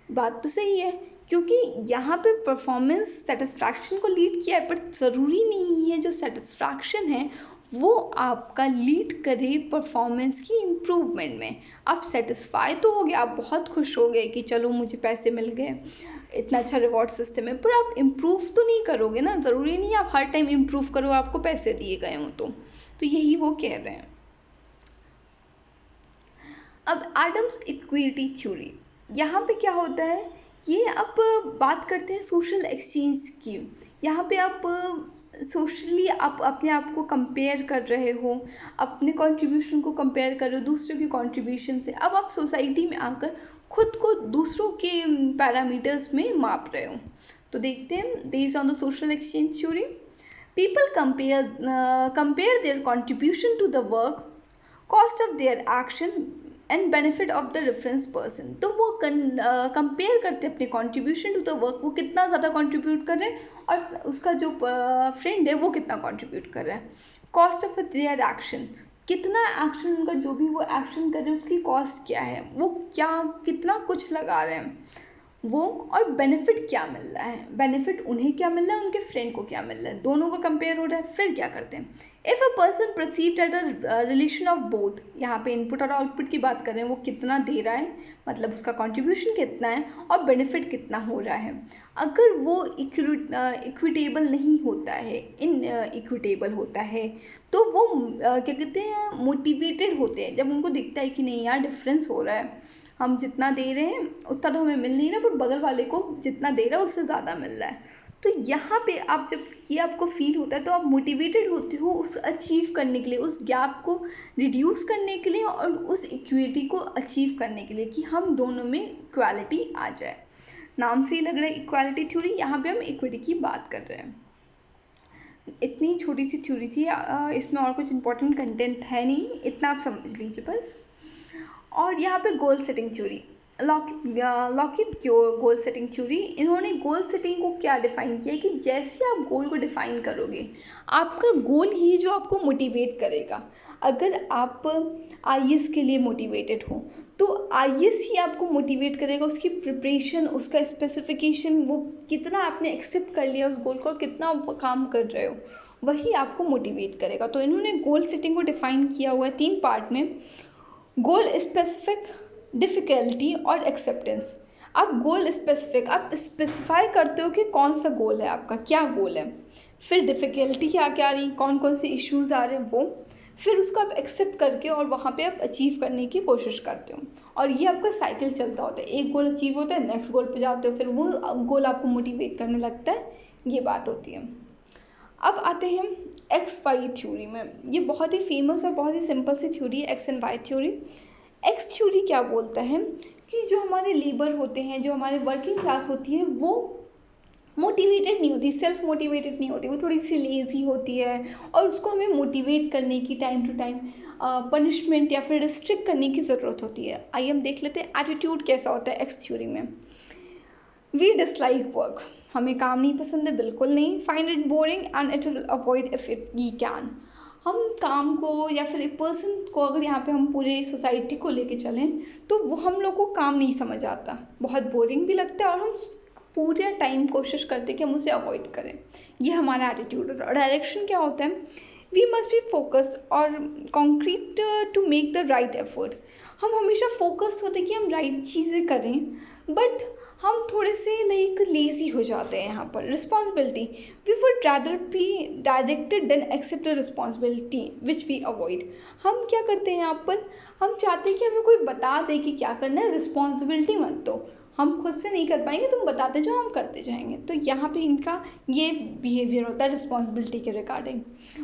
बात तो सही है, क्योंकि यहाँ पे परफॉर्मेंस सेटिस्फैक्शन को लीड किया है, पर ज़रूरी नहीं है जो सेटिस्फैक्शन है वो आपका लीड करे परफॉर्मेंस की इम्प्रूवमेंट में। आप सेटिस्फाई तो हो गए, आप बहुत खुश हो गए कि चलो मुझे पैसे मिल गए, इतना अच्छा रिवॉर्ड सिस्टम है, पर आप इम्प्रूव तो नहीं करोगे ना। ज़रूरी नहीं आप हर टाइम इम्प्रूव करो आपको पैसे दिए गए हों। तो यही वो कह रहे हैं। अब एडम्स इक्विटी थ्योरी, यहाँ पे क्या होता है, ये आप बात करते हैं सोशल एक्सचेंज की। यहाँ पे आप सोशली आप अपने आप को कंपेयर कर रहे हो, अपने कंट्रीब्यूशन को कंपेयर कर रहे हो दूसरों की कंट्रीब्यूशन से। अब आप सोसाइटी में आकर खुद को दूसरों के पैरामीटर्स में माप रहे हो। तो देखते हैं, based on the social exchange theory, people compare their contribution to the work, cost of their action and benefit of the reference person. तो वो कंपेयर करते हैं अपने कंट्रीब्यूशन टू द वर्क, वो कितना ज़्यादा कंट्रीब्यूट कर रहे हैं और उसका जो फ्रेंड है वो कितना कंट्रीब्यूट कर रहा है। कॉस्ट ऑफ देयर एक्शन, कितना एक्शन उनका, जो भी वो एक्शन कर रहे हैं उसकी कॉस्ट क्या है, वो क्या कितना कुछ लगा रहे हैं वो, और बेनिफिट क्या मिल रहा है, बेनिफिट उन्हें क्या मिल रहा है, उनके फ्रेंड को क्या मिल रहा है, दोनों को कंपेयर हो रहा है। फिर क्या करते हैं, if a person perceived at the relation of both, यहाँ पे इनपुट और आउटपुट की बात कर रहे हैं, वो कितना दे रहा है, मतलब उसका कंट्रीब्यूशन कितना है और बेनिफिट कितना हो रहा है। अगर वो इक्विटेबल नहीं होता है, इन इक्विटेबल होता है, तो वो क्या कहते हैं, मोटिवेटेड होते हैं जब उनको दिखता है कि नहीं यार डिफरेंस हो रहा है, हम जितना दे रहे हैं उतना तो हमें मिल नहीं रहा, पर बगल वाले को जितना दे रहा है उससे ज़्यादा मिल रहा है। तो यहाँ पे आप जब ये आपको फील होता है तो आप मोटिवेटेड होते हो उस अचीव करने के लिए, उस गैप को रिड्यूस करने के लिए और उस इक्विटी को अचीव करने के लिए कि हम दोनों में इक्वालिटी आ जाए। नाम से ही लग रहा है इक्वालिटी थ्योरी, यहाँ पे हम इक्विटी की बात कर रहे हैं। इतनी छोटी सी थ्योरी थी, इसमें और कुछ इंपॉर्टेंट कंटेंट है नहीं, इतना आप समझ लीजिए बस। और यहाँ पे गोल सेटिंग थ्योरी, लॉकिट गोल सेटिंग थ्योरी, इन्होंने गोल सेटिंग को क्या डिफाइन किया है कि जैसे आप गोल को डिफाइन करोगे, आपका गोल ही जो आपको मोटिवेट करेगा। अगर आप आईएएस के लिए मोटिवेटेड हो तो आईएएस ही आपको मोटिवेट करेगा, उसकी प्रिपरेशन, उसका स्पेसिफिकेशन, वो कितना आपने एक्सेप्ट कर लिया उस गोल को और कितना काम कर रहे हो, वही आपको मोटिवेट करेगा। तो इन्होंने गोल सेटिंग को डिफाइन किया हुआ है 3 पार्ट में, गोल स्पेसिफिक, डिफ़िकल्टी और एक्सेप्टेंस। आप गोल स्पेसिफिक, आप स्पेसिफाई करते हो कि कौन सा गोल है आपका, क्या गोल है, फिर डिफ़िकल्टी क्या क्या आ रही, कौन कौन से इश्यूज़ आ रहे हैं वो, फिर उसको आप एक्सेप्ट करके और वहाँ पे आप अचीव करने की कोशिश करते हो। और ये आपका साइकिल चलता होता है, एक गोल अचीव होता है, नेक्स्ट गोल पे जाते हो, फिर वो गोल आपको मोटिवेट करने लगता है, ये बात होती है। अब आते हैं एक्स वाई थ्योरी में, ये बहुत ही फेमस और बहुत ही सिंपल सी थ्योरी है, X and Y theory. X theory क्या बोलता है कि जो हमारे लेबर होते हैं, जो हमारे वर्किंग क्लास होती है, वो मोटिवेटेड नहीं होती, सेल्फ मोटिवेटेड नहीं होती, वो थोड़ी सी लेज़ी होती है और उसको हमें मोटिवेट करने की टाइम टू टाइम पनिशमेंट या फिर रिस्ट्रिक्ट करने की ज़रूरत होती है। आइए हम देख लेते हैं एटीट्यूड कैसा होता है एक्स थ्योरी में। वी डिसलाइक वर्क, हमें काम नहीं पसंद है, बिल्कुल नहीं। Find it boring and it will avoid if it we can, हम काम को या फिर एक पर्सन को, अगर यहाँ पे हम पूरे सोसाइटी को लेके चलें तो वो हम लोग को काम नहीं समझ आता, बहुत बोरिंग भी लगता है और हम पूरा टाइम कोशिश करते हैं कि हम उसे अवॉइड करें। ये हमारा एटीट्यूड है। और डायरेक्शन क्या होता है, वी मस्ट बी फोकस्ड और concrete to make the right effort. हम हमेशा फोकस्ड होते हैं कि हम राइट चीज़ें करें, बट हम थोड़े से लाइक लेजी हो जाते हैं यहाँ पर। Responsibility, we would rather be directed than accept the responsibility which we avoid. हम क्या करते हैं यहाँ पर, हम चाहते हैं कि हमें कोई बता दे कि क्या करना है, रिस्पॉन्सिबिलिटी मत दो, हम खुद से नहीं कर पाएंगे, तुम बताते जाओ, हम करते जाएंगे। तो यहाँ पे इनका ये बिहेवियर होता है रिस्पॉन्सिबिलिटी के रिगार्डिंग।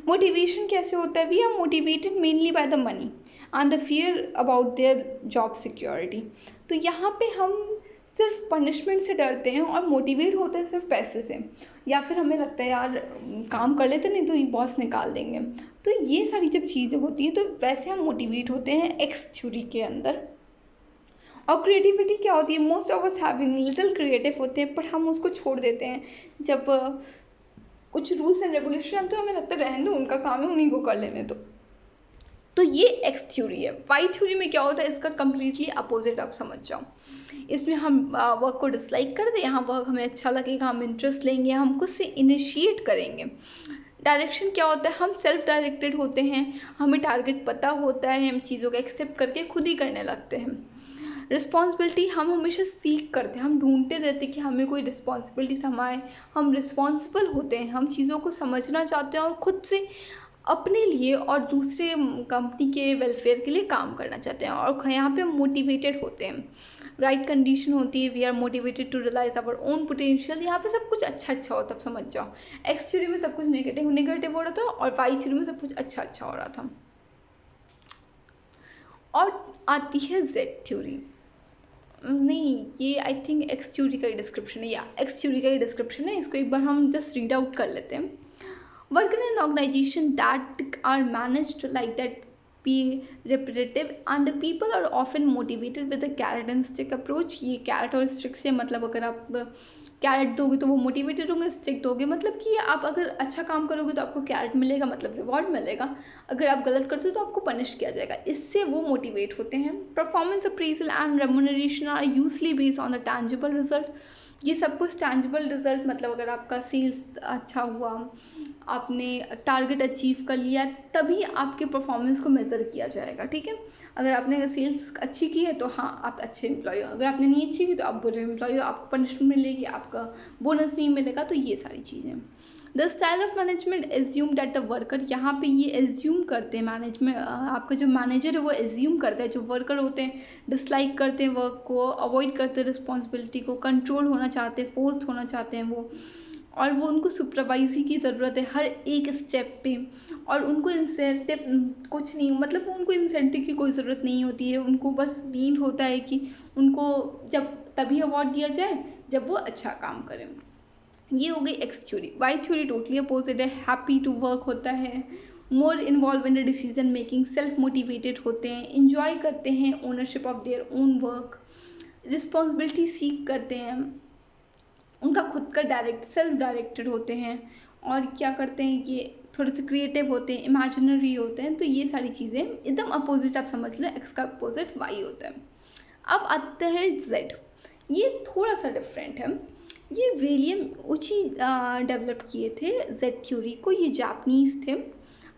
मोटिवेशन कैसे होता है, we are motivated mainly by the money and the fear about their job security. तो यहाँ पे हम सिर्फ पनिशमेंट से डरते हैं और मोटिवेट होते हैं सिर्फ पैसे से, या फिर हमें लगता है यार काम कर लेते नहीं तो ये बॉस निकाल देंगे। तो ये सारी जब चीज़ें होती हैं तो वैसे हम मोटिवेट होते हैं एक्स थ्योरी के अंदर। और क्रिएटिविटी क्या होती है, most of us having little creative होते हैं, पर हम उसको छोड़ देते हैं जब कुछ रूल्स एंड रेगुलेशन तो हमें लगता है रहने दो, उनका काम है, उन्हीं को कर लेने दो। तो ये एक्स थ्योरी है। वाई थ्योरी में क्या होता है, इसका कम्प्लीटली अपोजिट आप समझ जाओ। इसमें हम वर्क को डिसलाइक कर दें, यहाँ वर्क हमें अच्छा लगेगा, हम इंटरेस्ट लेंगे, हम खुद से इनिशिएट करेंगे। डायरेक्शन क्या होता है, हम सेल्फ डायरेक्टेड होते हैं, हमें टारगेट पता होता है, हम चीज़ों को एक्सेप्ट करके खुद ही करने लगते हैं। रिस्पॉन्सिबिलिटी, हम हमेशा सीख करते हैं, हम ढूंढते रहते हैं कि हमें कोई रिस्पॉन्सिबिलिटी थमाए, हम रिस्पॉन्सिबल होते हैं, हम चीज़ों को समझना चाहते हैं और खुद से अपने लिए और दूसरे कंपनी के वेलफेयर के लिए काम करना चाहते हैं। और यहाँ पे हम मोटिवेटेड होते हैं, राइट कंडीशन होती है, we are motivated to realise our own potential. यहाँ पे सब कुछ अच्छा अच्छा होता है, अब समझ जाओ। एक्स थ्योरी में सब कुछ नेगेटिव नेगेटिव हो रहा था और वाई थ्योरी में सब कुछ अच्छा अच्छा हो रहा था। और आती है जेड थ्योरी। नहीं, ये आई थिंक एक्स थ्योरी का ही डिस्क्रिप्शन है, या एक्स थ्योरी का ही डिस्क्रिप्शन है, इसको एक बार हम जस्ट रीड आउट कर लेते हैं। Work in an organization that are managed like that be repetitive and the people are often motivated with a carrot and stick approach। ये carrot और stick से मतलब अगर आप carrot दोगे तो वो motivated होंगे, stick दोगे मतलब कि आप अगर अच्छा काम करोगे तो आपको carrot मिलेगा, मतलब रिवॉर्ड मिलेगा, अगर आप गलत करते हो तो आपको पनिश किया जाएगा, इससे वो मोटिवेट होते हैं। Performance appraisal and remuneration are usually based on the tangible result. ये सब कुछ टैंजिबल रिजल्ट मतलब अगर आपका सेल्स अच्छा हुआ, आपने टारगेट अचीव कर लिया, तभी आपके परफॉर्मेंस को मेज़र किया जाएगा, ठीक है। अगर आपने सेल्स अच्छी की है तो हाँ आप अच्छे एम्प्लॉय हो, अगर आपने नहीं अच्छी की तो आप बुरे एम्प्लॉय हो, आपको पनिशमेंट मिलेगी, आपका बोनस नहीं मिलेगा। तो ये सारी चीज़ें। The style of management assume that the worker, यहाँ पे ये एज्यूम करते हैं मैनेजमेंट, आपका जो मैनेजर है वो एज्यूम करता है जो वर्कर होते हैं डिसलाइक करते हैं वर्क को, अवॉइड करते हैं रिस्पॉन्सिबिलिटी को, कंट्रोल होना चाहते हैं, फोर्स होना चाहते हैं वो, और वो उनको सुपरवाइजी की ज़रूरत है हर एक स्टेप पे, और उनको इंसेंटिव कुछ नहीं, मतलब उनको इंसेंटिव की कोई ज़रूरत नहीं होती है, उनको बस नीड होता है कि उनको जब तभी अवार्ड दिया जाए जब वो अच्छा काम करें। ये हो गई X theory. Y theory totally opposite है, हैप्पी टू वर्क होता है, more involve in the decision making, self motivated होते हैं, इंजॉय करते हैं ownership of their own work, responsibility सीख करते हैं, उनका खुद का सेल्फ डायरेक्टेड होते हैं, और क्या करते हैं ये थोड़े से क्रिएटिव होते हैं, इमेजिनरी होते हैं। तो ये सारी चीज़ें एकदम अपोजिट आप समझ लें, एक्स का अपोजिट वाई होता है। अब आते हैं जेड, ये थोड़ा सा डिफरेंट है। ये विलियम उची डेवलप किए थे जेड थ्योरी को, ये जापानीज थे।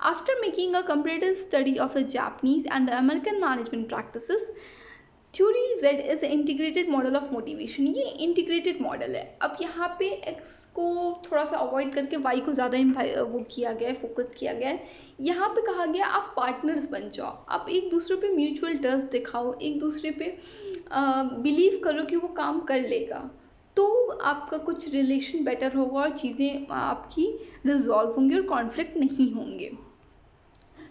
After making a comparative study of the Japanese and the American management practices, theory Z is integrated model of motivation. ये इंटीग्रेटेड मॉडल है। अब यहाँ पे एक्स को थोड़ा सा अवॉइड करके वाई को ज़्यादा वो किया गया है, फोकस किया गया है। यहाँ पे कहा गया आप पार्टनर्स बन जाओ, आप एक दूसरे पे म्यूचुअल ट्रस्ट दिखाओ, एक दूसरे पे बिलीव करो कि वो काम कर लेगा, तो आपका कुछ रिलेशन बेटर होगा और चीज़ें आपकी रिजॉल्व होंगी और कॉन्फ्लिक्ट नहीं होंगे।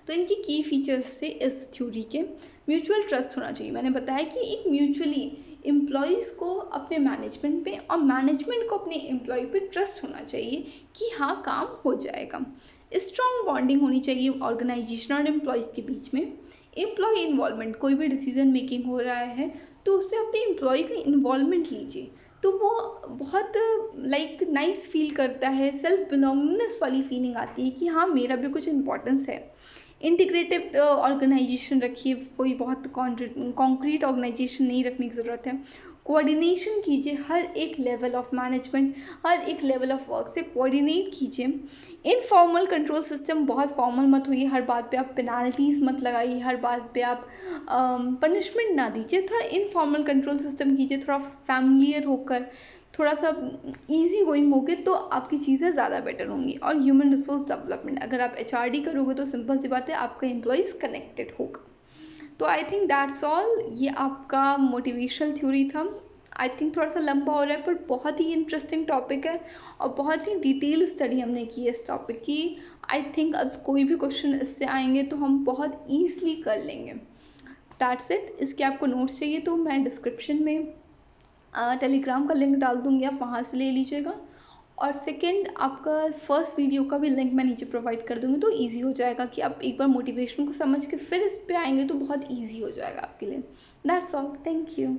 तो इनकी की फीचर्स थे इस थ्योरी के। म्यूचुअल ट्रस्ट होना चाहिए, मैंने बताया कि एक म्यूचुअली एम्प्लॉयज़ को अपने मैनेजमेंट पे और मैनेजमेंट को अपने एम्प्लॉय पे ट्रस्ट होना चाहिए कि हाँ काम हो जाएगा। स्ट्रॉन्ग बॉन्डिंग होनी चाहिए ऑर्गेनाइजेशन और एम्प्लॉयज़ के बीच में। एम्प्लॉय इन्वॉल्वमेंट, कोई भी डिसीजन मेकिंग हो रहा है तो उसमें अपने एम्प्लॉय का इन्वॉल्वमेंट लीजिए, तो वो बहुत लाइक नाइस फील करता है, सेल्फ बिलोंगिंगनेस वाली फीलिंग आती है कि हाँ मेरा भी कुछ इंपॉर्टेंस है। इंटीग्रेटिव ऑर्गेनाइजेशन रखिए, कोई बहुत कॉन्क्रीट ऑर्गेनाइजेशन नहीं रखने की ज़रूरत है। कोऑर्डिनेशन कीजिए, हर एक लेवल ऑफ मैनेजमेंट, हर एक लेवल ऑफ वर्क से कोऑर्डिनेट कीजिए। इनफॉर्मल कंट्रोल सिस्टम, बहुत फॉर्मल मत होइए, हर बात पे आप पेनाल्टीज मत लगाइए, हर बात पे आप पनिशमेंट ना दीजिए, थोड़ा इनफॉर्मल कंट्रोल सिस्टम कीजिए, थोड़ा फैमिलियर होकर, थोड़ा सा इजी गोइंग होके, तो आपकी चीज़ें ज़्यादा बेटर होंगी। और ह्यूमन रिसोर्स डेवलपमेंट, अगर आप HRD करोगे तो सिंपल सी बात है, आपका एम्प्लॉयज़ कनेक्टेड होगा। तो आई थिंक दैट्स ऑल, ये आपका मोटिवेशनल थ्योरी था। आई थिंक थोड़ा सा लंबा हो रहा है, पर बहुत ही इंटरेस्टिंग टॉपिक है और बहुत ही डिटेल स्टडी हमने की है इस टॉपिक की। आई थिंक अब कोई भी क्वेश्चन इससे आएंगे तो हम बहुत ईजली कर लेंगे। That's it. इसके आपको नोट्स चाहिए तो मैं डिस्क्रिप्शन में टेलीग्राम का लिंक डाल दूँगी, आप वहाँ से ले लीजिएगा। और सेकंड, आपका फर्स्ट वीडियो का भी लिंक मैं नीचे प्रोवाइड कर दूँगी, तो इजी हो जाएगा कि आप एक बार मोटिवेशन को समझ के फिर इस पे आएंगे तो बहुत इजी हो जाएगा आपके लिए। That's all, thank you.